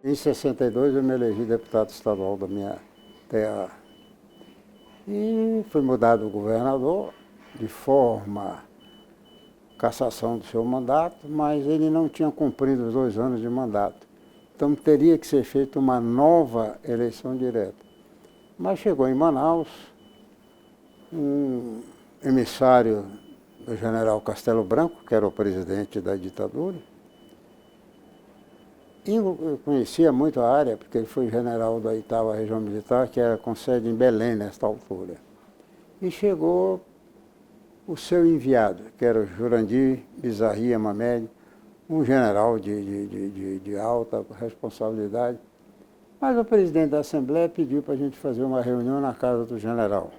Em 62 eu me elegi deputado estadual da minha terra. E fui mudado o governador de forma cassação do seu mandato, mas ele não tinha cumprido os 2 anos de mandato. Então teria que ser feita uma nova eleição direta. Mas chegou em Manaus um emissário do general Castelo Branco, que era o presidente da ditadura, e eu conhecia muito a área, porque ele foi general da 8ª Região Militar, que era com sede em Belém nesta altura. E chegou o seu enviado, que era o Jurandir Bizarria Mamed, um general de alta responsabilidade. Mas o presidente da Assembleia pediu para a gente fazer uma reunião na casa do general.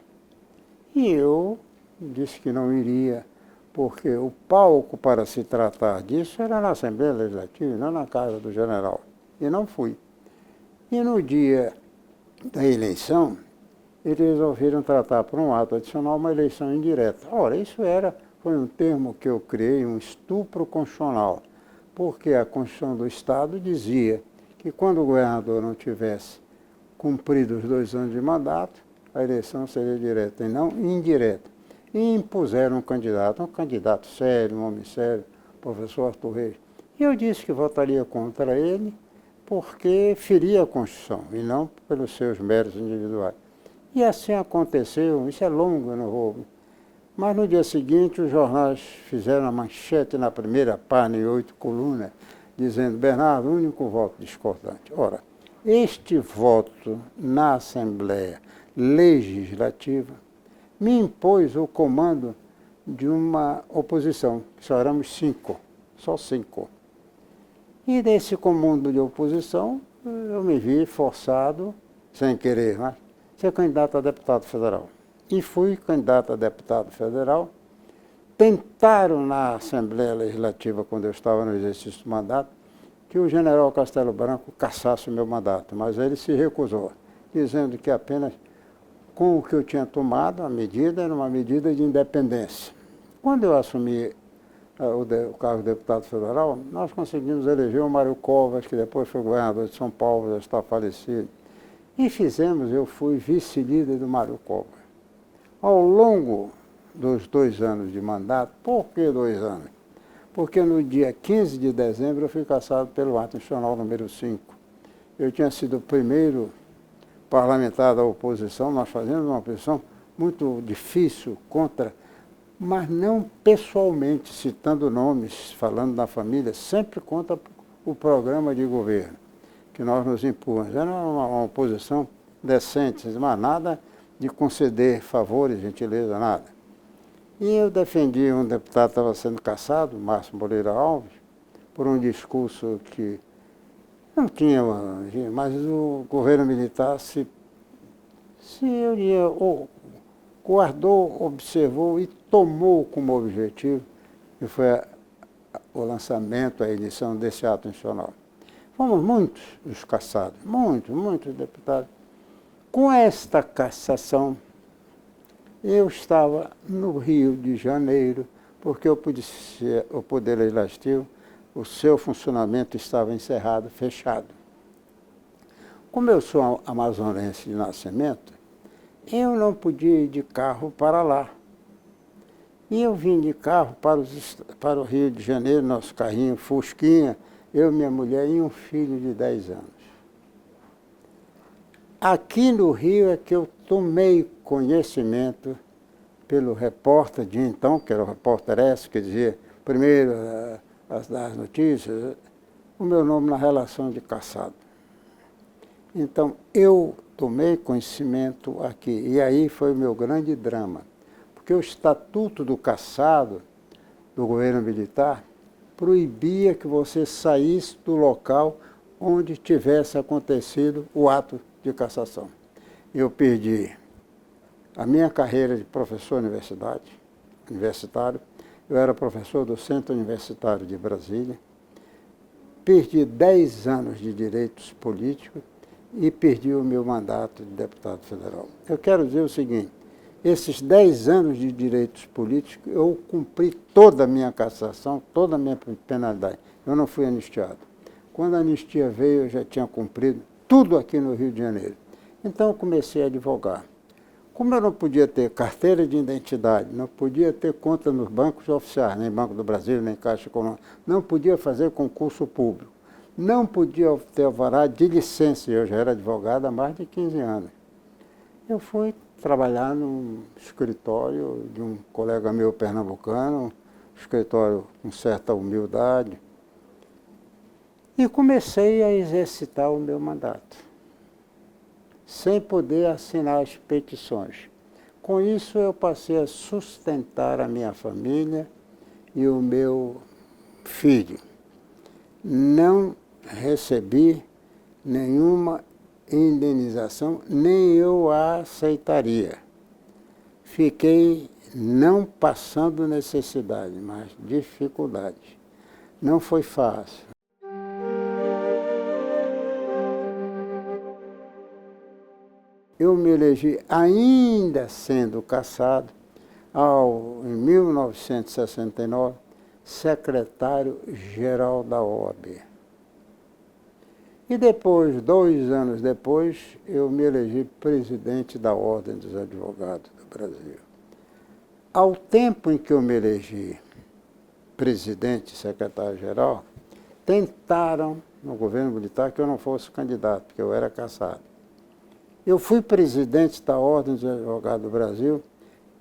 E eu disse que não iria, porque o palco para se tratar disso era na Assembleia Legislativa, não na casa do general. E não fui. E no dia da eleição, eles resolveram tratar por um ato adicional uma eleição indireta. Ora, isso foi um termo que eu criei, um estupro constitucional, porque a Constituição do Estado dizia que quando o governador não tivesse cumprido os 2 anos de mandato, a eleição seria direta e não indireta. E impuseram um candidato sério, um homem sério, o professor Arthur Reis. E eu disse que votaria contra ele porque feria a Constituição e não pelos seus méritos individuais. E assim aconteceu, isso é longo, eu não vou. Mas no dia seguinte os jornais fizeram a manchete na primeira página em 8 colunas, dizendo: Bernardo, único voto discordante. Ora, este voto na Assembleia Legislativa me impôs o comando de uma oposição, que só éramos 5, só 5. E nesse comando de oposição, eu me vi forçado, sem querer, mas ser candidato a deputado federal. E fui candidato a deputado federal. Tentaram na Assembleia Legislativa, quando eu estava no exercício do mandato, que o general Castelo Branco cassasse o meu mandato, mas ele se recusou, dizendo que apenas com o que eu tinha tomado, a medida era uma medida de independência. Quando eu assumi o cargo de deputado federal, nós conseguimos eleger o Mário Covas, que depois foi governador de São Paulo, já está falecido. E eu fui vice-líder do Mário Covas. Ao longo dos 2 anos de mandato, por que 2 anos? Porque no dia 15 de dezembro eu fui cassado pelo ato institucional número 5. Eu tinha sido o primeiro parlamentar da oposição, nós fazíamos uma oposição muito difícil contra, mas não pessoalmente, citando nomes, falando da família, sempre contra o programa de governo que nós nos impomos. Era uma oposição decente, mas nada de conceder favores, gentileza, nada. E eu defendi um deputado que estava sendo cassado, Márcio Moreira Alves, por um discurso que não tinha, mas o governo militar guardou, observou e tomou como objetivo, que foi o lançamento, a edição desse ato institucional. Fomos muitos os cassados, muitos deputados. Com esta cassação, eu estava no Rio de Janeiro, porque o Poder Legislativo, o seu funcionamento estava encerrado, fechado. Como eu sou amazonense de nascimento, eu não podia ir de carro para lá. E eu vim de carro para o Rio de Janeiro, nosso carrinho Fusquinha, eu, minha mulher e um filho de 10 anos. Aqui no Rio é que eu tomei conhecimento pelo repórter de então, que era o repórter S, que dizia primeiro as notícias, o meu nome na relação de cassado. Então, eu tomei conhecimento aqui, e aí foi o meu grande drama, porque o Estatuto do Cassado, do governo militar, proibia que você saísse do local onde tivesse acontecido o ato de cassação. Eu perdi a minha carreira de professor universitário, eu era professor do Centro Universitário de Brasília, perdi 10 anos de direitos políticos e perdi o meu mandato de deputado federal. Eu quero dizer o seguinte, esses 10 anos de direitos políticos, eu cumpri toda a minha cassação, toda a minha penalidade. Eu não fui anistiado. Quando a anistia veio, eu já tinha cumprido tudo aqui no Rio de Janeiro. Então eu comecei a advogar. Como eu não podia ter carteira de identidade, não podia ter conta nos bancos oficiais, nem Banco do Brasil, nem Caixa Econômica, não podia fazer concurso público, não podia ter alvará de licença, eu já era advogado há mais de 15 anos. Eu fui trabalhar num escritório de um colega meu pernambucano, um escritório com certa humildade, e comecei a exercitar o meu mandato, sem poder assinar as petições. Com isso, eu passei a sustentar a minha família e o meu filho. Não recebi nenhuma indenização, nem eu a aceitaria. Fiquei não passando necessidade, mas dificuldade. Não foi fácil. Eu me elegi, ainda sendo cassado, em 1969, secretário-geral da OAB. E depois, 2 anos depois, eu me elegi presidente da Ordem dos Advogados do Brasil. Ao tempo em que eu me elegi presidente e secretário-geral, tentaram, no governo militar, que eu não fosse candidato, porque eu era cassado. Eu fui presidente da Ordem dos Advogados do Brasil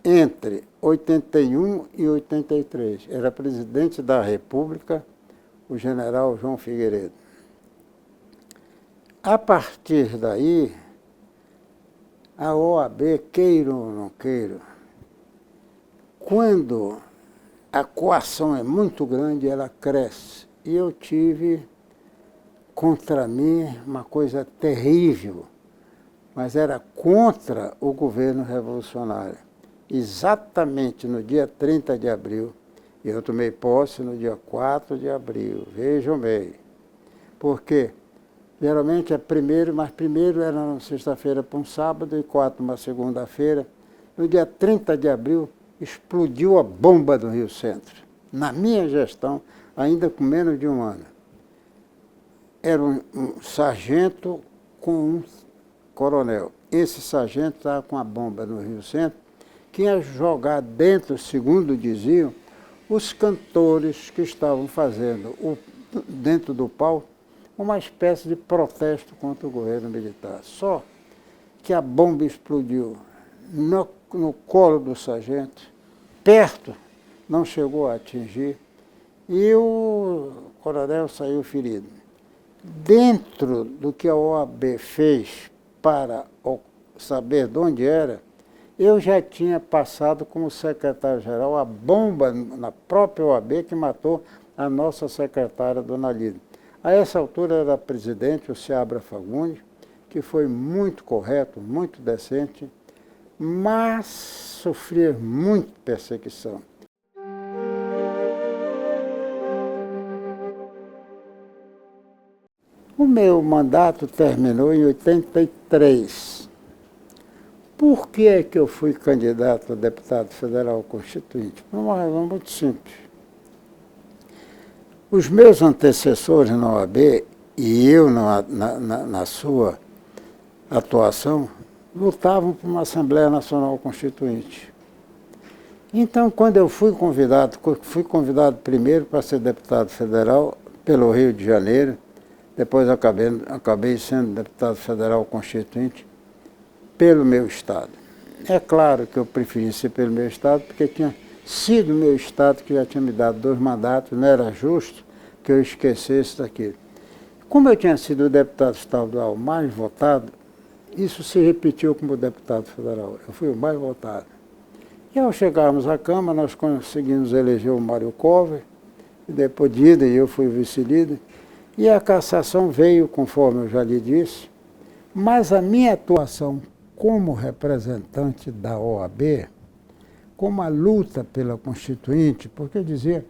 entre 81 e 83. Era presidente da República o general João Figueiredo. A partir daí, a OAB, queira ou não queira, quando a coação é muito grande, ela cresce. E eu tive contra mim uma coisa terrível, mas era contra o governo revolucionário. Exatamente no dia 30 de abril, e eu tomei posse no dia 4 de abril, vejam bem, porque geralmente é primeiro, mas primeiro era na sexta-feira para um sábado e 4 uma segunda-feira. No dia 30 de abril, explodiu a bomba do Rio Centro. Na minha gestão, ainda com menos de um ano. Era um sargento com um coronel. Esse sargento estava com a bomba no Rio Centro, que ia jogar dentro, segundo diziam, os cantores que estavam fazendo dentro do palco uma espécie de protesto contra o governo militar. Só que a bomba explodiu no colo do sargento, perto, não chegou a atingir, e o coronel saiu ferido. Dentro do que a OAB fez para saber de onde era, eu já tinha passado como secretário-geral a bomba na própria OAB que matou a nossa secretária, dona Lídia. A essa altura era presidente o Seabra Fagundes, que foi muito correto, muito decente, mas sofria muito perseguição. O meu mandato terminou em 83. Por que é que eu fui candidato a deputado federal constituinte? Por uma razão muito simples. Os meus antecessores na OAB e eu na sua atuação lutavam por uma Assembleia Nacional Constituinte. Então, quando eu fui convidado primeiro para ser deputado federal pelo Rio de Janeiro, depois acabei sendo deputado federal constituinte pelo meu estado. É claro que eu preferi ser pelo meu estado, porque tinha sido o meu estado que já tinha me dado 2 mandatos, não era justo que eu esquecesse daquilo. Como eu tinha sido o deputado estadual mais votado, isso se repetiu como deputado federal. Eu fui o mais votado. E ao chegarmos à Câmara, nós conseguimos eleger o Mário Covas, e depois de ida, eu fui vice-líder, e a cassação veio, conforme eu já lhe disse, mas a minha atuação como representante da OAB, como a luta pela Constituinte, porque eu dizia,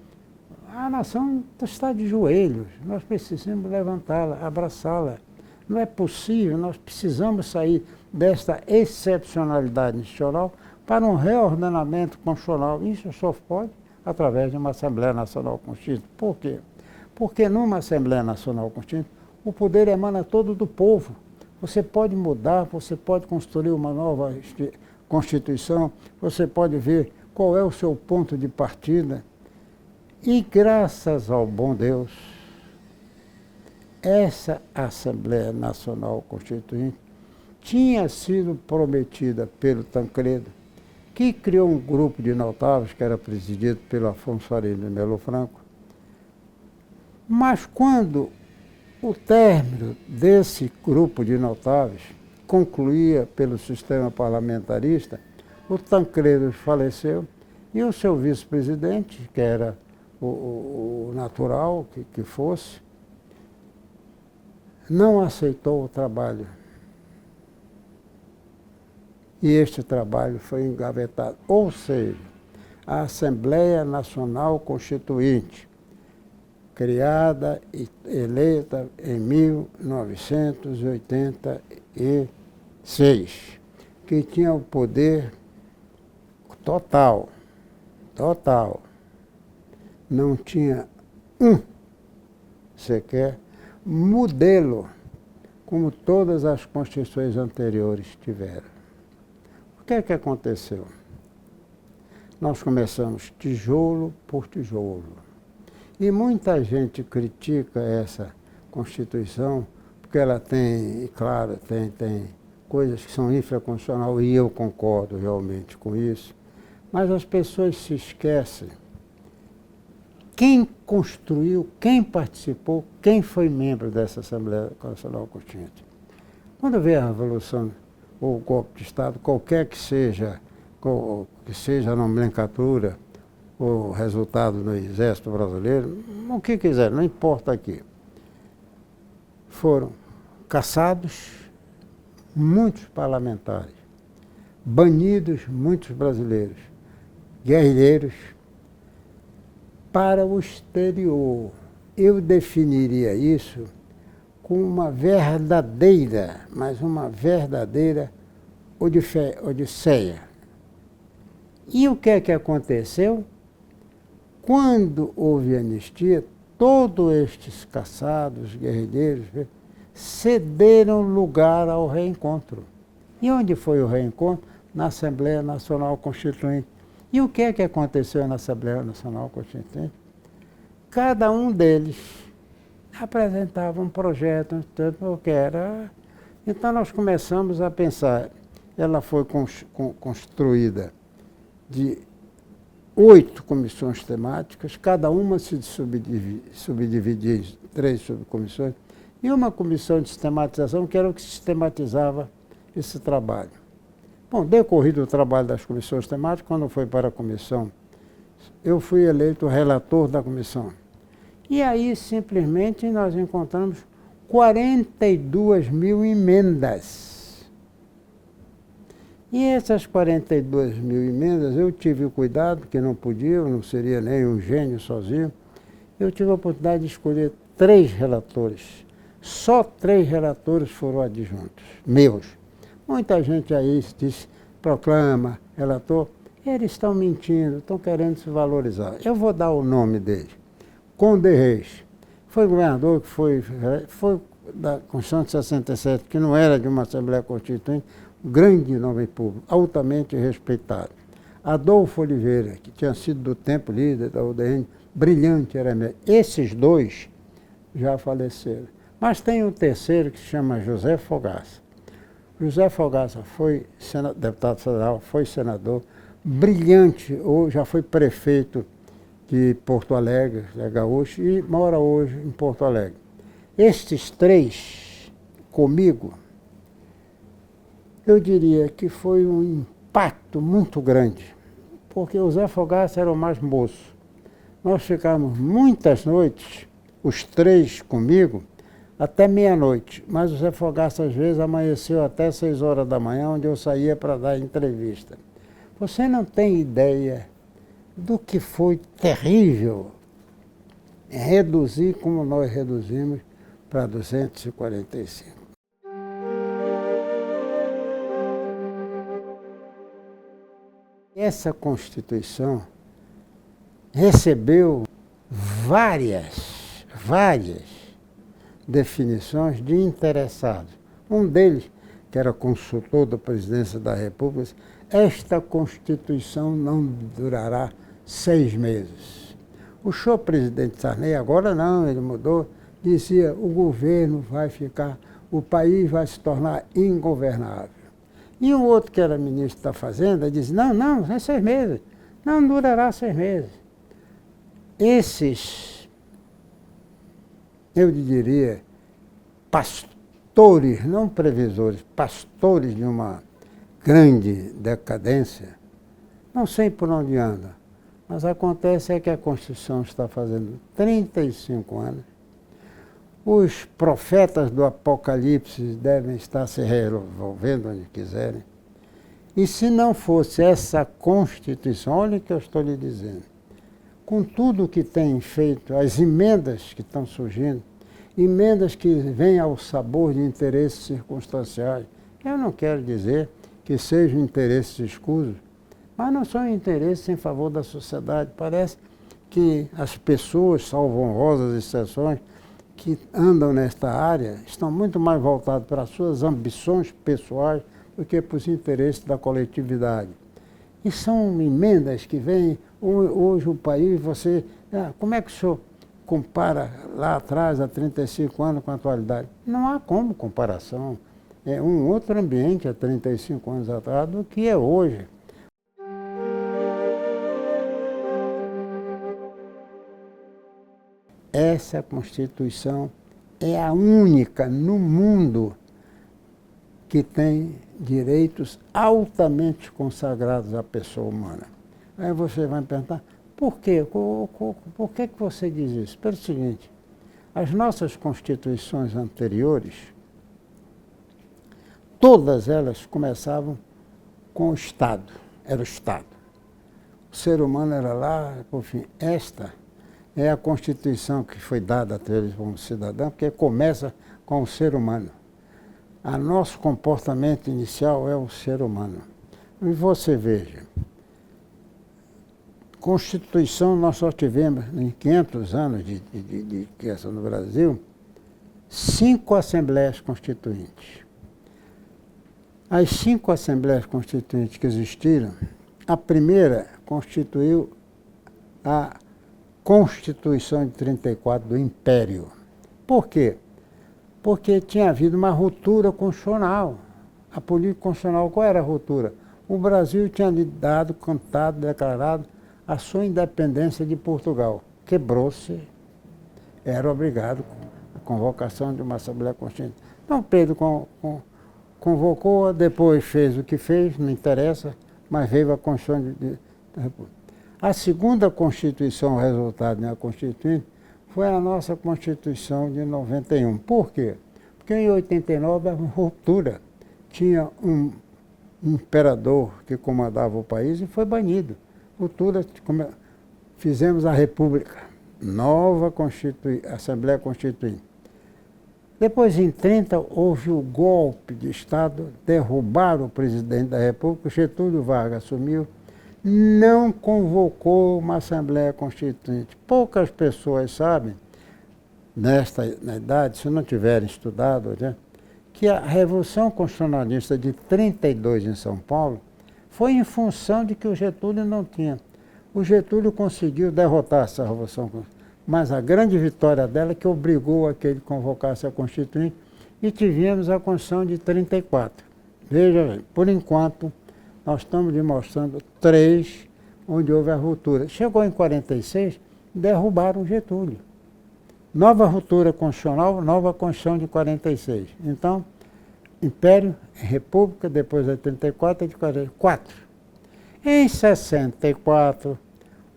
a nação está de joelhos, nós precisamos levantá-la, abraçá-la. Não é possível, nós precisamos sair desta excepcionalidade institucional para um reordenamento constitucional. Isso só pode através de uma Assembleia Nacional Constituinte. Por quê? Porque numa Assembleia Nacional Constituinte, o poder emana todo do povo. Você pode mudar, você pode construir uma nova Constituição, você pode ver qual é o seu ponto de partida. E graças ao bom Deus, essa Assembleia Nacional Constituinte tinha sido prometida pelo Tancredo, que criou um grupo de notáveis, que era presidido pelo Afonso Arinos de Melo Franco. Mas quando o término desse grupo de notáveis concluía pelo sistema parlamentarista, o Tancredo faleceu e o seu vice-presidente, que era o natural que fosse, não aceitou o trabalho. E este trabalho foi engavetado. Ou seja, a Assembleia Nacional Constituinte, criada e eleita em 1986, que tinha o poder total, não tinha sequer modelo, como todas as constituições anteriores tiveram. O que é que aconteceu? Nós começamos tijolo por tijolo. E muita gente critica essa Constituição, porque ela tem, claro, tem coisas que são infraconstitucionais, e eu concordo realmente com isso, mas as pessoas se esquecem quem construiu, quem participou, quem foi membro dessa Assembleia Nacional Constituinte. Quando veio a Revolução ou o golpe de Estado, qualquer que seja a nomenclatura, o resultado no Exército Brasileiro, o que quiser, não importa aqui. Foram caçados muitos parlamentares, banidos muitos brasileiros, guerrilheiros, para o exterior. Eu definiria isso como uma verdadeira, mas uma verdadeira odisseia. E o que é que aconteceu? Quando houve anistia, todos estes caçados, guerrilheiros, cederam lugar ao reencontro. E onde foi o reencontro? Na Assembleia Nacional Constituinte. E o que é que aconteceu na Assembleia Nacional Constituinte? Cada um deles apresentava um projeto, porque era... Então nós começamos a pensar, ela foi construída de 8 comissões temáticas, cada uma se subdividia em 3 subcomissões, e uma comissão de sistematização, que era o que sistematizava esse trabalho. Bom, decorrido o trabalho das comissões temáticas, quando foi para a comissão, eu fui eleito relator da comissão. E aí, simplesmente, nós encontramos 42 mil emendas. E essas 42 mil emendas, eu tive o cuidado, porque não podia, eu não seria nem um gênio sozinho, eu tive a oportunidade de escolher 3 relatores. Só 3 relatores foram adjuntos, meus. Muita gente aí diz, proclama, relator, eles estão mentindo, estão querendo se valorizar. Eu vou dar o nome dele. Conde Reis, foi governador, que foi da Constituição de 67, que não era de uma Assembleia Constituinte, um grande nome público, altamente respeitado. Adolfo Oliveira, que tinha sido do tempo líder da UDN, brilhante, era mesmo. Esses 2 já faleceram. Mas tem um terceiro que se chama José Fogaça. José Fogaça foi deputado federal, foi senador, brilhante, já foi prefeito de Porto Alegre, é gaúcho, e mora hoje em Porto Alegre. Estes 3, comigo, eu diria que foi um impacto muito grande, porque o Zé Fogaça era o mais moço. Nós ficamos muitas noites, os 3 comigo, até meia-noite, mas o Zé Fogaça às vezes amanheceu até 6 horas da manhã, onde eu saía para dar entrevista. Você não tem ideia do que foi terrível reduzir como nós reduzimos para 245. Essa Constituição recebeu várias definições de interessados. Um deles, que era consultor da Presidência da República, disse: esta Constituição não durará 6 meses. O senhor presidente Sarney, agora não, ele mudou, dizia: o governo vai ficar, o país vai se tornar ingovernável. E um outro, que era ministro da Fazenda, disse: não, é 6 meses, não durará 6 meses. Esses, eu diria, pastores, não previsores, pastores de uma grande decadência, não sei por onde anda, mas acontece é que a Constituição está fazendo 35 anos. Os profetas do Apocalipse devem estar se revolvendo onde quiserem. E se não fosse essa Constituição, olha o que eu estou lhe dizendo, com tudo que tem feito, as emendas que estão surgindo, emendas que vêm ao sabor de interesses circunstanciais, eu não quero dizer que sejam interesses escusos, mas não são interesses em favor da sociedade. Parece que as pessoas, salvo honrosas exceções, que andam nesta área, estão muito mais voltadas para as suas ambições pessoais do que para os interesses da coletividade. E são emendas que vêm, hoje o país, como é que o senhor compara lá atrás, há 35 anos, com a atualidade? Não há como comparação. É um outro ambiente há 35 anos atrás do que é hoje. Essa Constituição é a única no mundo que tem direitos altamente consagrados à pessoa humana. Aí você vai me perguntar: por quê? Por que você diz isso? Pelo seguinte, as nossas constituições anteriores, todas elas começavam com o Estado, era o Estado. O ser humano era lá, por fim. Esta é a Constituição que foi dada a eles como cidadão, porque começa com o ser humano. O nosso comportamento inicial é o ser humano. E você veja, Constituição nós só tivemos, em 500 anos de criação no Brasil, 5 Assembleias Constituintes. As 5 Assembleias Constituintes que existiram, a primeira constituiu a Constituição de 34 do Império. Por quê? Porque tinha havido uma ruptura constitucional. A política constitucional, qual era a ruptura? O Brasil tinha dado, cantado, declarado a sua independência de Portugal. Quebrou-se, era obrigado a convocação de uma Assembleia Constituinte. Então Pedro convocou, depois fez o que fez, não interessa, mas veio a Constituição da República. A segunda Constituição, resultado da Constituinte, foi a nossa Constituição de 91. Por quê? Porque em 89 havia uma ruptura. Tinha um imperador que comandava o país e foi banido. Ruptura, fizemos a República, nova Assembleia Constituinte. Depois, em 30, houve o golpe de Estado, derrubaram o presidente da República, Getúlio Vargas assumiu, não convocou uma Assembleia Constituinte. Poucas pessoas sabem, na idade, se não tiverem estudado, né, que a Revolução Constitucionalista de 32 em São Paulo foi em função de que o Getúlio não tinha. O Getúlio conseguiu derrotar essa Revolução Constitucionalista, mas a grande vitória dela é que obrigou a que ele convocasse a Constituinte e tivemos a Constituição de 34. Veja, por enquanto, nós estamos demonstrando 3 onde houve a ruptura. Chegou em 46, derrubaram o Getúlio. Nova ruptura constitucional, nova Constituição de 46. Então, Império, República, depois de 34 e de 44. Em 64,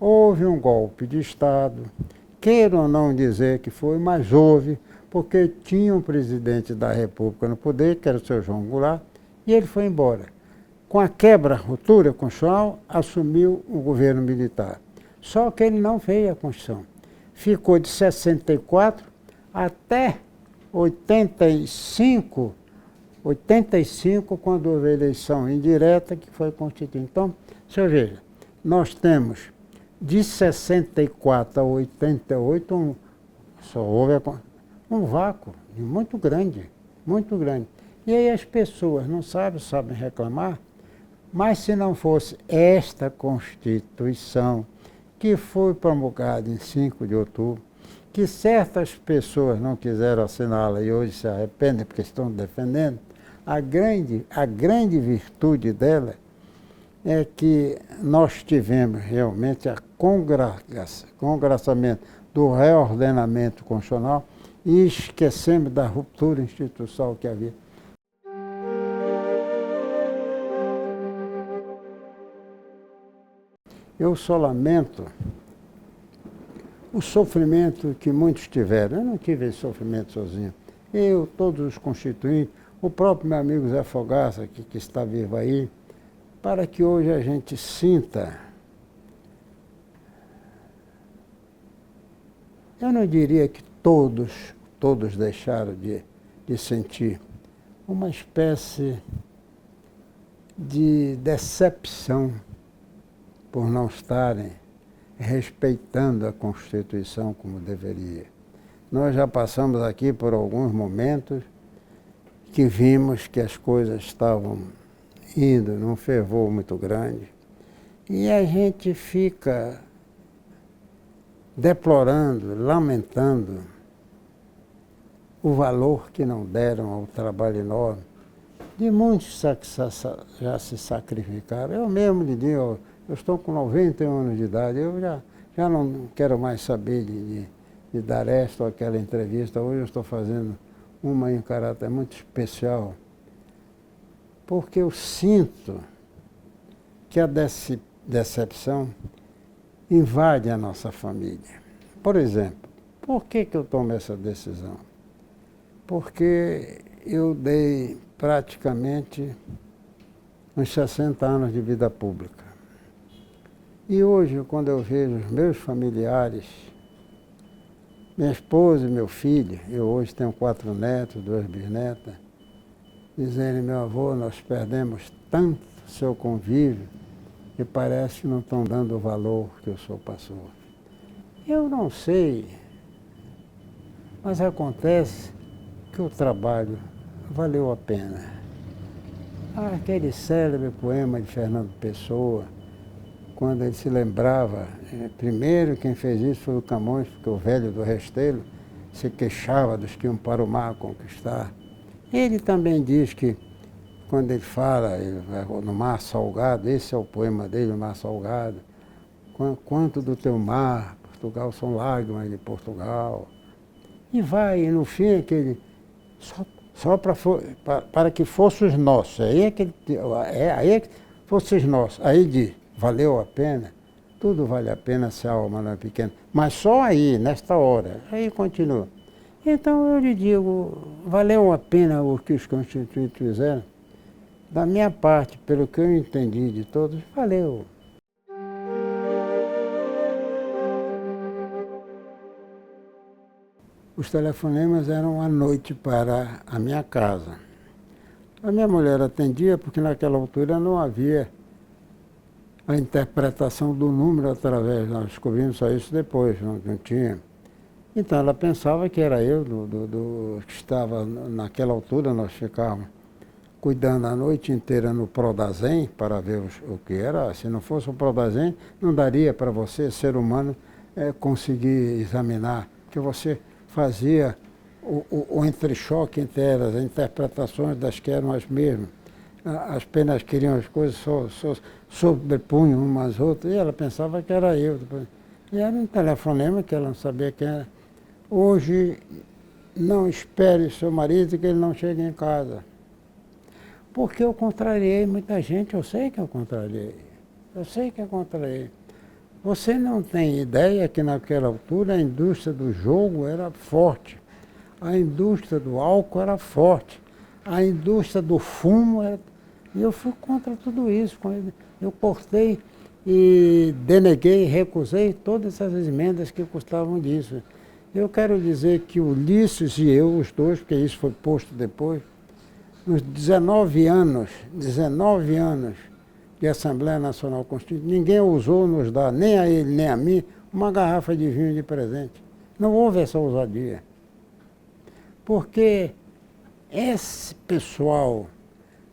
houve um golpe de Estado, queiram não dizer que foi, mas houve, porque tinha um presidente da República no poder, que era o seu João Goulart, e ele foi embora. Com a quebra, ruptura constitucional, assumiu o governo militar. Só que ele não fez a Constituição. Ficou de 64 até 85, quando houve a eleição indireta, que foi constituída. Então, você veja, nós temos de 64 a 88 Só houve um vácuo muito grande, muito grande. E aí as pessoas não sabem reclamar, mas se não fosse esta Constituição, que foi promulgada em 5 de outubro, que certas pessoas não quiseram assiná-la e hoje se arrependem porque estão defendendo, a grande virtude dela é que nós tivemos realmente a congraçamento do reordenamento constitucional e esquecemos da ruptura institucional que havia. Eu só lamento o sofrimento que muitos tiveram. Eu não tive esse sofrimento sozinho. Eu, todos os constituintes, o próprio meu amigo Zé Fogaça, que está vivo aí, para que hoje a gente sinta, eu não diria que todos deixaram de sentir uma espécie de decepção por não estarem respeitando a Constituição como deveria. Nós já passamos aqui por alguns momentos que vimos que as coisas estavam indo num fervor muito grande e a gente fica deplorando, lamentando o valor que não deram ao trabalho enorme de muitos que já se sacrificaram. Eu mesmo lhe digo, eu estou com 91 anos de idade, eu já não quero mais saber de dar esta ou aquela entrevista. Hoje eu estou fazendo uma em caráter muito especial, porque eu sinto que a decepção invade a nossa família. Por exemplo, por que eu tomo essa decisão? Porque eu dei praticamente uns 60 anos de vida pública. E hoje, quando eu vejo os meus familiares, minha esposa e meu filho, eu hoje tenho 4 netos, 2 bisnetas, dizendo, meu avô, nós perdemos tanto seu convívio e parece que não estão dando o valor que o senhor passou. Eu não sei, mas acontece que o trabalho valeu a pena. Aquele célebre poema de Fernando Pessoa, quando ele se lembrava, primeiro quem fez isso foi o Camões, porque o velho do Restelo se queixava dos que iam para o mar conquistar. Ele também diz que, quando ele fala no Mar Salgado, esse é o poema dele, o Mar Salgado, quanto do teu mar, Portugal, são lágrimas de Portugal. E vai, e no fim, aquele, só para que fosse os nossos, aí é que fosse os nossos, aí diz, valeu a pena? Tudo vale a pena se a alma não é pequena. Mas só aí, nesta hora. Aí continua. Então eu lhe digo, valeu a pena o que os constituintes fizeram? Da minha parte, pelo que eu entendi de todos, valeu. Os telefonemas eram à noite para a minha casa. A minha mulher atendia porque naquela altura não havia a interpretação do número através, nós descobrimos só isso depois, não tinha. Então ela pensava que era eu, que estava naquela altura, nós ficávamos cuidando a noite inteira no Prodazem para ver o que era. Se não fosse o Prodazem, não daria para você, ser humano, conseguir examinar, porque você fazia o entrechoque entre elas, as interpretações das que eram as mesmas. As penas queriam as coisas, só sobrepunham umas às outras, e ela pensava que era eu. E era um telefonema que ela não sabia quem era. Hoje, não espere seu marido que ele não chegue em casa. Porque eu contrariei muita gente, eu sei que eu contrariei. Eu sei que eu contrariei. Você não tem ideia que naquela altura a indústria do jogo era forte. A indústria do álcool era forte. A indústria do fumo era... E eu fui contra tudo isso. Eu cortei e deneguei, recusei todas essas emendas que custavam disso. Eu quero dizer que o Ulisses e eu, os dois, porque isso foi posto depois, nos 19 anos de Assembleia Nacional Constituinte, ninguém ousou nos dar, nem a ele nem a mim, uma garrafa de vinho de presente. Não houve essa ousadia. Porque esse pessoal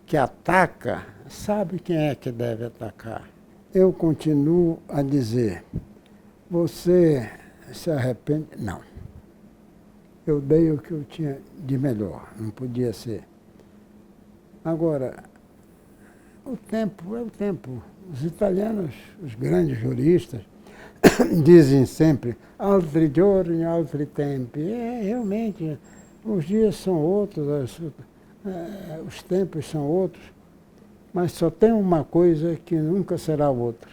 que ataca sabe quem é que deve atacar. Eu continuo a dizer, você se arrepende? Não. Eu dei o que eu tinha de melhor, não podia ser. Agora, o tempo é o tempo. Os italianos, os grandes juristas, dizem sempre altri giorni, altri tempi. Realmente, os dias são outros, os tempos são outros, mas só tem uma coisa que nunca será outra.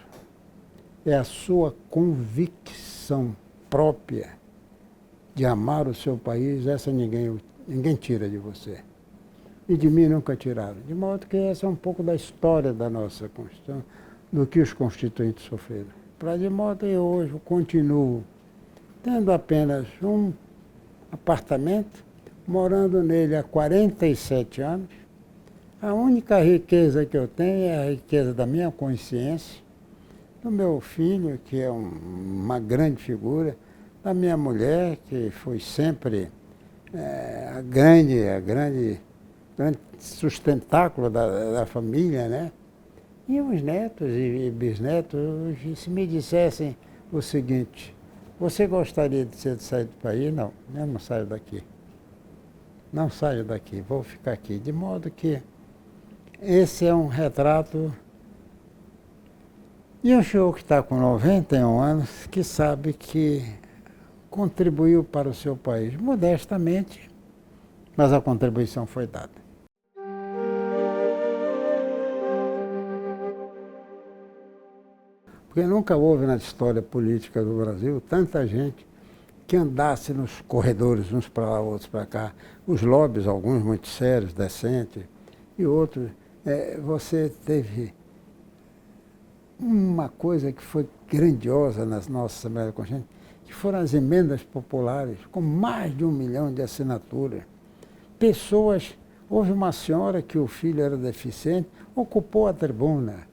É a sua convicção própria de amar o seu país. Essa ninguém tira de você. E de mim nunca tiraram. De modo que essa é um pouco da história da nossa Constituição, do que os constituintes sofreram. De modo que hoje eu continuo tendo apenas um apartamento, morando nele há 47 anos. A única riqueza que eu tenho é a riqueza da minha consciência, do meu filho, que é uma grande figura, da minha mulher, que foi sempre a grande sustentáculo da família, né? E os netos e bisnetos, se me dissessem o seguinte, você gostaria de sair do país? Não, eu não saio daqui. Não saio daqui, vou ficar aqui. De modo que esse é um retrato. E um senhor que está com 91 anos, que sabe que contribuiu para o seu país modestamente, mas a contribuição foi dada. Porque nunca houve na história política do Brasil tanta gente que andasse nos corredores, uns para lá, outros para cá. Os lobbies, alguns muito sérios, decentes, e outros. Você teve uma coisa que foi grandiosa nas nossas Assembleias Constituintes, que foram as emendas populares, com mais de 1 milhão de assinaturas. Houve uma senhora que o filho era deficiente, ocupou a tribuna.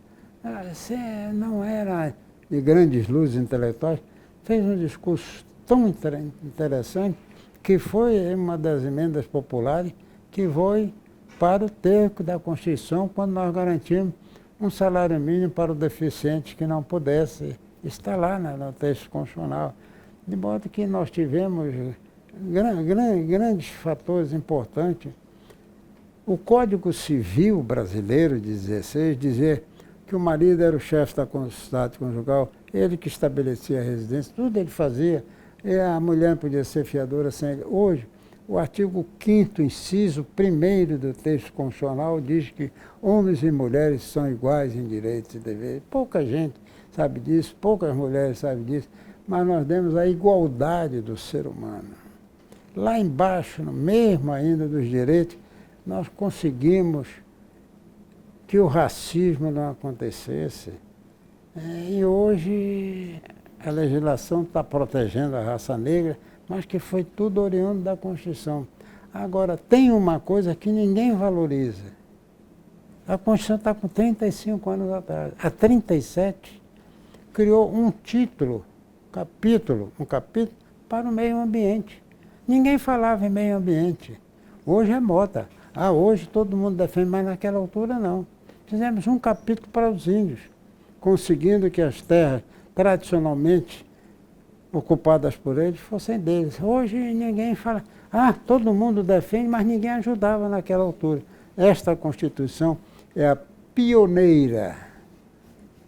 Não era de grandes luzes intelectuais, fez um discurso tão interessante que foi uma das emendas populares que foi para o termo da Constituição, quando nós garantimos um salário mínimo para o deficiente que não pudesse estar lá no texto constitucional. De modo que nós tivemos grandes fatores importantes. O Código Civil brasileiro de 16 dizia que o marido era o chefe da sociedade conjugal, ele que estabelecia a residência, tudo ele fazia, e a mulher não podia ser fiadora sem ele. Hoje, o artigo 5º, inciso 1º do texto constitucional diz que homens e mulheres são iguais em direitos e deveres. Pouca gente sabe disso, poucas mulheres sabem disso, mas nós demos a igualdade do ser humano. Lá embaixo, no mesmo ainda dos direitos, nós conseguimos que o racismo não acontecesse. E hoje a legislação está protegendo a raça negra, mas que foi tudo oriundo da Constituição. Agora, tem uma coisa que ninguém valoriza. A Constituição está com 35 anos atrás. Há 37, criou um capítulo para o meio ambiente. Ninguém falava em meio ambiente. Hoje é moda. Hoje todo mundo defende, mas naquela altura não. Fizemos um capítulo para os índios, conseguindo que as terras tradicionalmente ocupadas por eles fossem deles. Hoje ninguém fala, todo mundo defende, mas ninguém ajudava naquela altura. Esta Constituição é a pioneira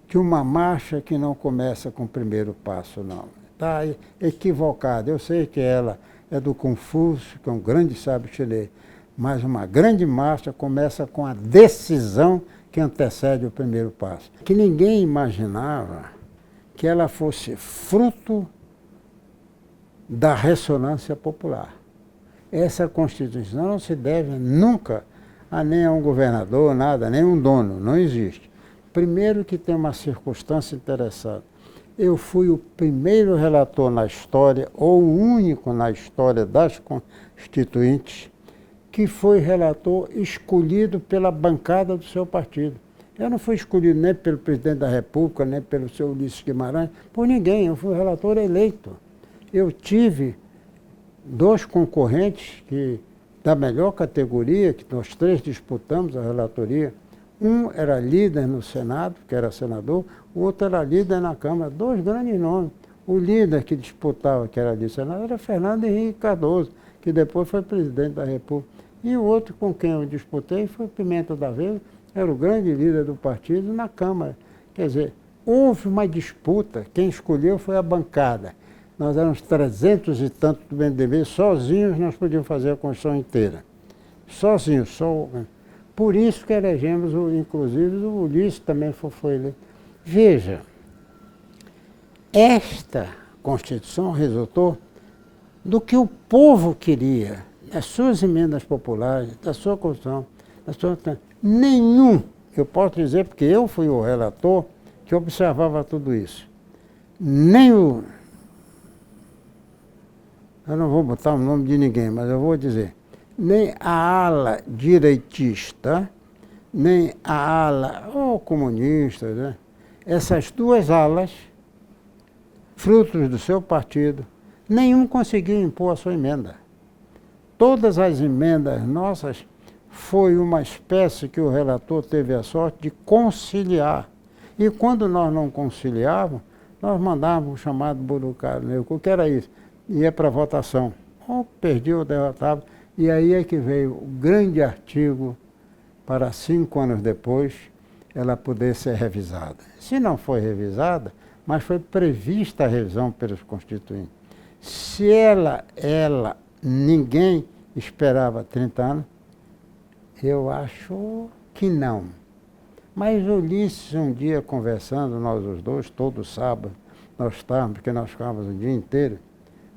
de uma marcha que não começa com o primeiro passo, não. Está equivocada. Eu sei que ela é do Confúcio, que é um grande sábio chileno, mas uma grande marcha começa com a decisão que antecede o primeiro passo. Que ninguém imaginava que ela fosse fruto da ressonância popular. Essa Constituição não se deve nunca nem a um governador, nada, nem a um dono, não existe. Primeiro que tem uma circunstância interessante. Eu fui o primeiro relator na história, ou o único na história das Constituintes, que foi relator escolhido pela bancada do seu partido. Eu não fui escolhido nem pelo presidente da República, nem pelo seu Ulisses Guimarães, por ninguém, eu fui relator eleito. Eu tive dois concorrentes da melhor categoria, que nós três disputamos a relatoria. Um era líder no Senado, que era senador, o outro era líder na Câmara, dois grandes nomes. O líder que disputava, que era de Senado, era Fernando Henrique Cardoso, que depois foi presidente da República. E o outro com quem eu disputei foi Pimenta da Veiga, era o grande líder do partido na Câmara. Quer dizer, houve uma disputa, quem escolheu foi a bancada. Nós éramos 300 e tantos do MDB, sozinhos nós podíamos fazer a Constituição inteira. Sozinhos, só... Por isso que elegemos, inclusive, o Ulisses também foi eleito. Veja, esta Constituição resultou do que o povo queria, das suas emendas populares, da sua Constituição, nenhum, eu posso dizer, porque eu fui o relator, que observava tudo isso. Nem o... Eu não vou botar o nome de ninguém, mas eu vou dizer. Nem a ala direitista, nem a ala comunista, né? Essas duas alas, frutos do seu partido, nenhum conseguiu impor a sua emenda. Todas as emendas nossas foi uma espécie que o relator teve a sorte de conciliar. E quando nós não conciliávamos, nós mandávamos o chamado burocrata, né? O que era isso? Ia para votação. Ou perdia ou derrotava. E aí é que veio o grande artigo para 5 anos depois ela poder ser revisada. Se não foi revisada, mas foi prevista a revisão pelos constituintes. Se ninguém esperava 30 anos, eu acho que não. Mas o Ulisses, um dia conversando, nós os dois, todo sábado, nós estávamos, porque nós ficávamos o dia inteiro,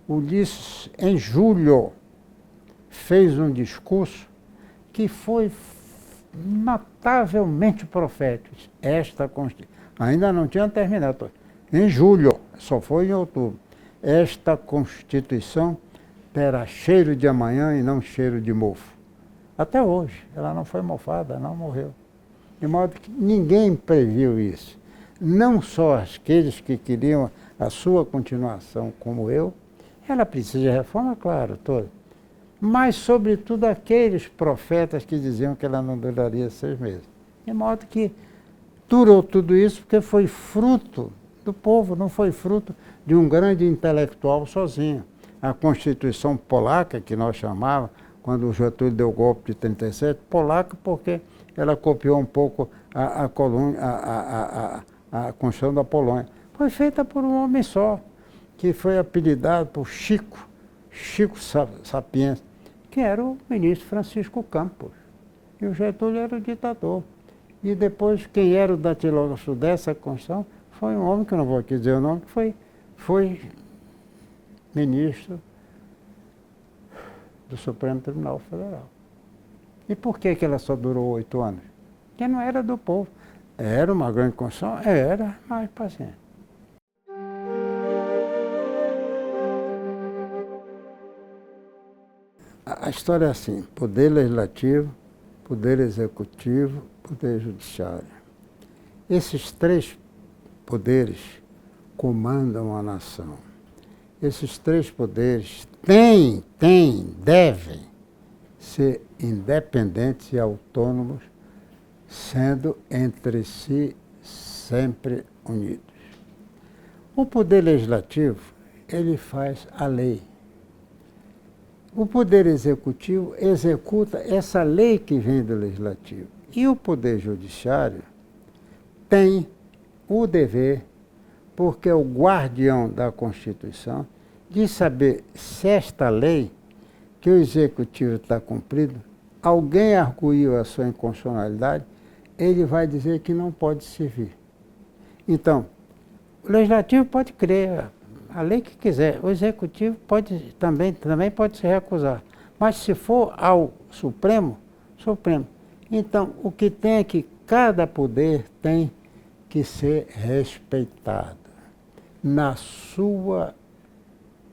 o Ulisses, em julho, fez um discurso que foi notavelmente profético. Esta Constituição, ainda não tinha terminado, em julho, só foi em outubro. Esta Constituição terá cheiro de amanhã e não cheiro de mofo. Até hoje, ela não foi mofada, não morreu. De modo que ninguém previu isso. Não só aqueles que queriam a sua continuação, como eu, ela precisa de reforma, claro, toda. Mas, sobretudo, aqueles profetas que diziam que ela não duraria 6 meses. De modo que durou tudo isso porque foi fruto do povo, não foi fruto de um grande intelectual sozinho. A Constituição polaca, que nós chamávamos, quando o Getúlio deu o golpe de 37, polaca porque ela copiou um pouco a Constituição da Polônia. Foi feita por um homem só, que foi apelidado por Chico Sapiência, que era o ministro Francisco Campos. E o Getúlio era o ditador. E depois, quem era o datilógrafo dessa Constituição foi um homem, que eu não vou aqui dizer o nome, que foi ministro do Supremo Tribunal Federal. E por que ela só durou 8 anos? Porque não era do povo. Era uma grande Constituição? Era, mas paciência. A história é assim: poder legislativo, poder executivo, poder judiciário. Esses 3 poderes comandam a nação. Esses 3 poderes devem ser independentes e autônomos, sendo entre si sempre unidos. O poder legislativo, ele faz a lei. O poder executivo executa essa lei que vem do legislativo. E o poder judiciário tem o dever, porque é o guardião da Constituição, de saber se esta lei que o executivo está cumprindo, alguém arguiu a sua inconstitucionalidade, ele vai dizer que não pode servir. Então, o legislativo pode crer a lei que quiser, o executivo também pode se recusar. Mas se for ao Supremo. Então, o que tem é que cada poder tem que ser respeitado na sua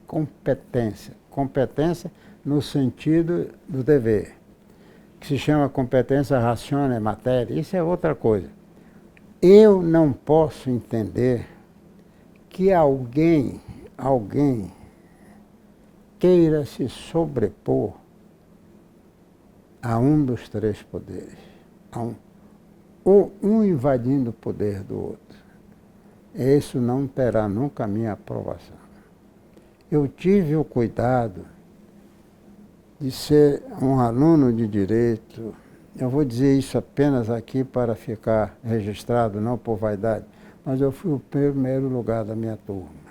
competência. Competência no sentido do dever, que se chama competência ratione materia. Isso é outra coisa. Eu não posso entender que alguém queira se sobrepor a um dos três poderes, ou um invadindo o poder do outro. Isso não terá nunca a minha aprovação. Eu tive o cuidado de ser um aluno de direito. Eu vou dizer isso apenas aqui para ficar registrado, não por vaidade, mas eu fui o primeiro lugar da minha turma.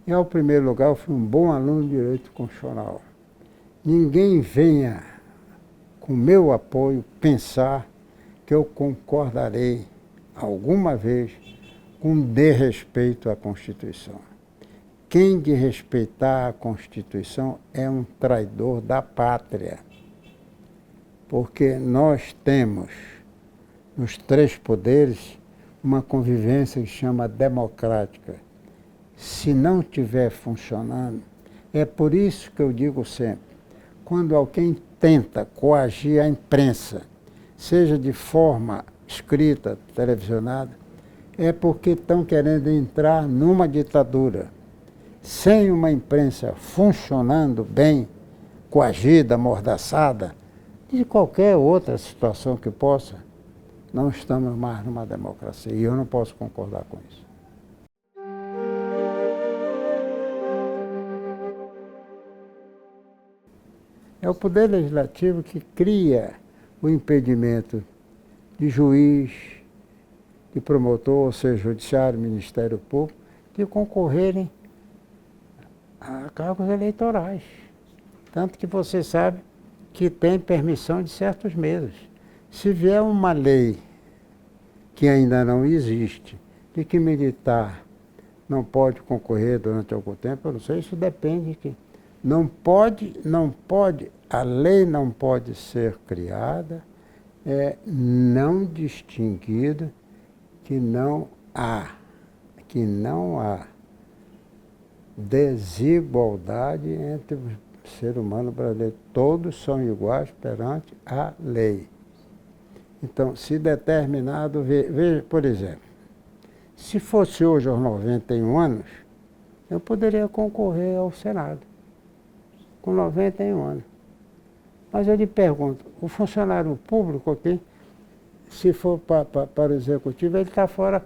E ao primeiro lugar eu fui um bom aluno de direito constitucional. Ninguém venha, com meu apoio, pensar que eu concordarei alguma vez com desrespeito à Constituição. Quem desrespeitar a Constituição é um traidor da pátria. Porque nós temos, nos três poderes, uma convivência que chama democrática. Se não estiver funcionando, é por isso que eu digo sempre, quando alguém tenta coagir a imprensa, seja de forma escrita, televisionada, é porque estão querendo entrar numa ditadura. Sem uma imprensa funcionando bem, coagida, amordaçada, de qualquer outra situação que possa, não estamos mais numa democracia. E eu não posso concordar com isso. É o Poder Legislativo que cria o impedimento de juiz, de promotor, ou seja, judiciário, Ministério Público, de concorrerem a cargos eleitorais. Tanto que você sabe que tem permissão de certos meses. Se vier uma lei que ainda não existe, de que militar não pode concorrer durante algum tempo, eu não sei, isso depende que não pode, a lei não pode ser criada, não distinguido que não há desigualdade entre o ser humano brasileiro. Todos são iguais perante a lei. Então, se determinado, veja, por exemplo, se fosse hoje aos 91 anos, eu poderia concorrer ao Senado, com 91 anos. Mas eu lhe pergunto, o funcionário público aqui, se for para o executivo, ele está fora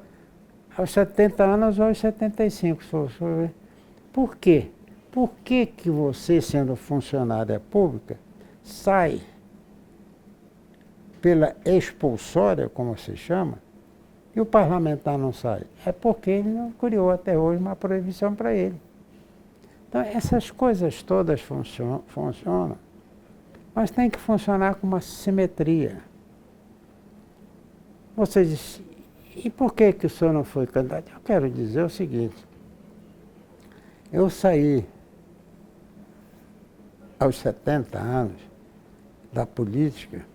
aos 70 anos ou aos 75, se for ver. Por quê? Por que você, sendo funcionária pública, sai pela expulsória, como se chama, e o parlamentar não sai? É porque ele não criou até hoje uma proibição para ele. Então, essas coisas todas funcionam, mas tem que funcionar com uma simetria. Você diz, e por que o senhor não foi candidato? Eu quero dizer o seguinte, eu saí aos 70 anos da política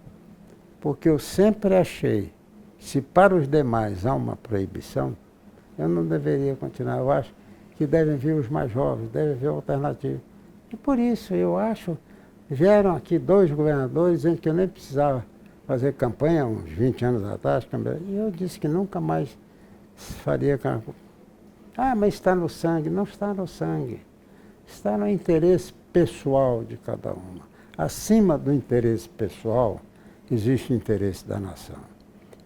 porque eu sempre achei, se para os demais há uma proibição, eu não deveria continuar. Eu acho que devem vir os mais jovens, devem vir alternativas. E por isso, eu acho, vieram aqui 2 governadores dizendo que eu nem precisava fazer campanha, uns 20 anos atrás, e eu disse que nunca mais faria campanha. Ah, mas está no sangue. Não está no sangue. Está no interesse pessoal de cada uma. Acima do interesse pessoal, existe o interesse da nação.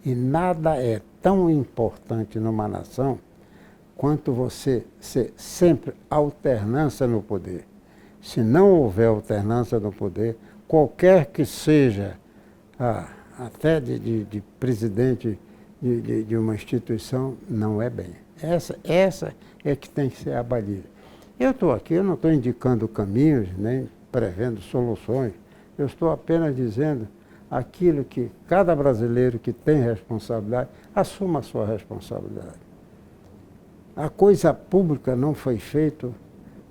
E nada é tão importante numa nação quanto você ser sempre alternância no poder. Se não houver alternância no poder, qualquer que seja, até de presidente de uma instituição, não é bem. Essa é que tem que ser abalida. Eu estou aqui, eu não estou indicando caminhos, nem prevendo soluções. Eu estou apenas dizendo aquilo que cada brasileiro que tem responsabilidade, assuma a sua responsabilidade. A coisa pública não foi feita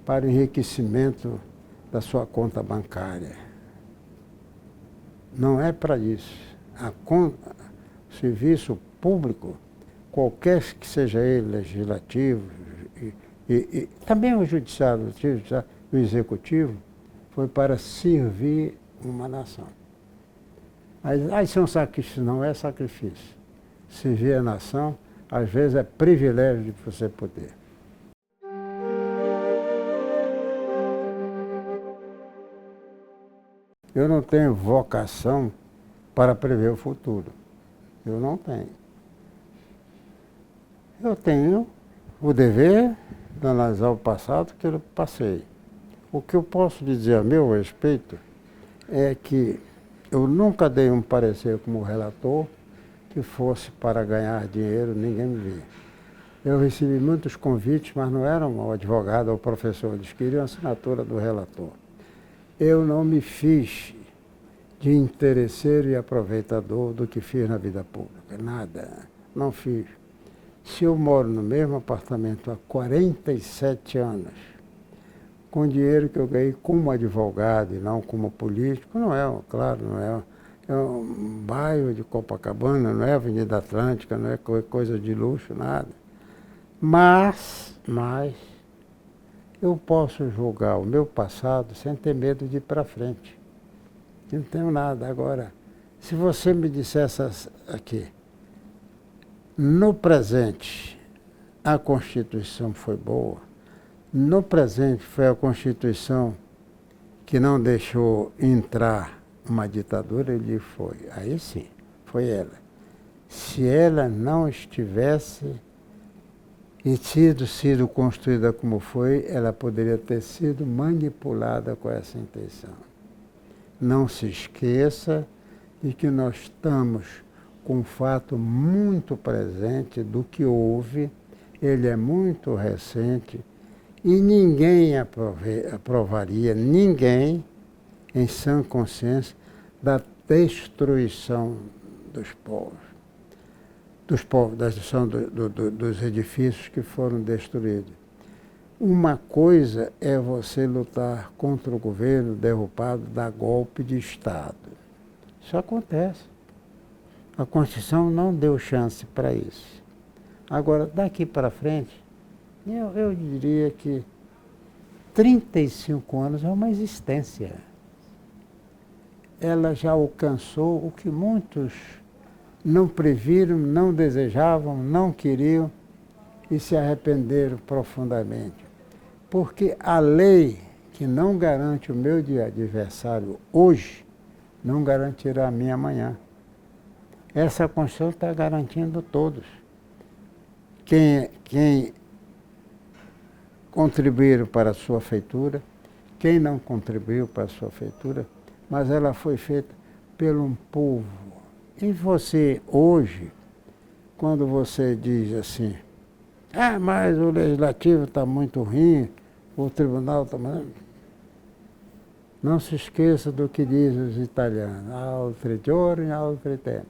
para enriquecimento da sua conta bancária. Não é para isso. O serviço público, qualquer que seja ele, legislativo, e também o judiciário, o executivo, foi para servir uma nação. Mas isso é um sacrifício, não é sacrifício. Servir a nação, às vezes, é privilégio de você poder. Eu não tenho vocação para prever o futuro. Eu não tenho. Eu tenho o dever de analisar o passado que eu passei. O que eu posso dizer a meu respeito é que eu nunca dei um parecer como relator que fosse para ganhar dinheiro, ninguém me via. Eu recebi muitos convites, mas não era um advogado ou professor, eles queriam a assinatura do relator. Eu não me fiz de interesseiro e aproveitador do que fiz na vida pública, nada, não fiz. Se eu moro no mesmo apartamento há 47 anos, com dinheiro que eu ganhei como advogado e não como político, não é, claro, não é. É um bairro de Copacabana, não é Avenida Atlântica, não é coisa de luxo, nada. Mas eu posso julgar o meu passado sem ter medo de ir para frente. Eu não tenho nada. Agora, se você me dissesse aqui, no presente, a Constituição foi boa, no presente foi a Constituição que não deixou entrar uma ditadura, ele foi. Aí sim, foi ela. Se ela não estivesse e sido construída como foi, ela poderia ter sido manipulada com essa intenção. Não se esqueça de que nós estamos com um fato muito presente do que houve, ele é muito recente e ninguém aprovaria, ninguém, em sã consciência, da destruição dos povos, da destruição dos edifícios que foram destruídos. Uma coisa é você lutar contra o governo derrubado, dar golpe de Estado. Isso acontece. A Constituição não deu chance para isso. Agora, daqui para frente, eu diria que 35 anos é uma existência. Ela já alcançou o que muitos não previram, não desejavam, não queriam e se arrependeram profundamente. Porque a lei que não garante o meu adversário hoje, não garantirá a minha amanhã. Essa Constituição está garantindo todos. Quem contribuíram para a sua feitura, quem não contribuiu para a sua feitura, mas ela foi feita pelo povo. E você, hoje, quando você diz assim, mas o legislativo está muito ruim, o tribunal está... Não se esqueça do que dizem os italianos, altri giorni, altri tempi.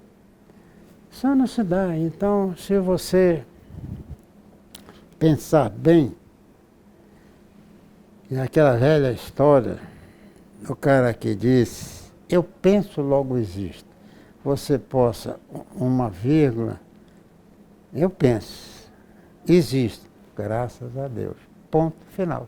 Só não se dá. Então, se você pensar bem, e aquela velha história, o cara que diz, eu penso, logo existo. Você possa, uma vírgula, eu penso, existo, graças a Deus. Ponto final.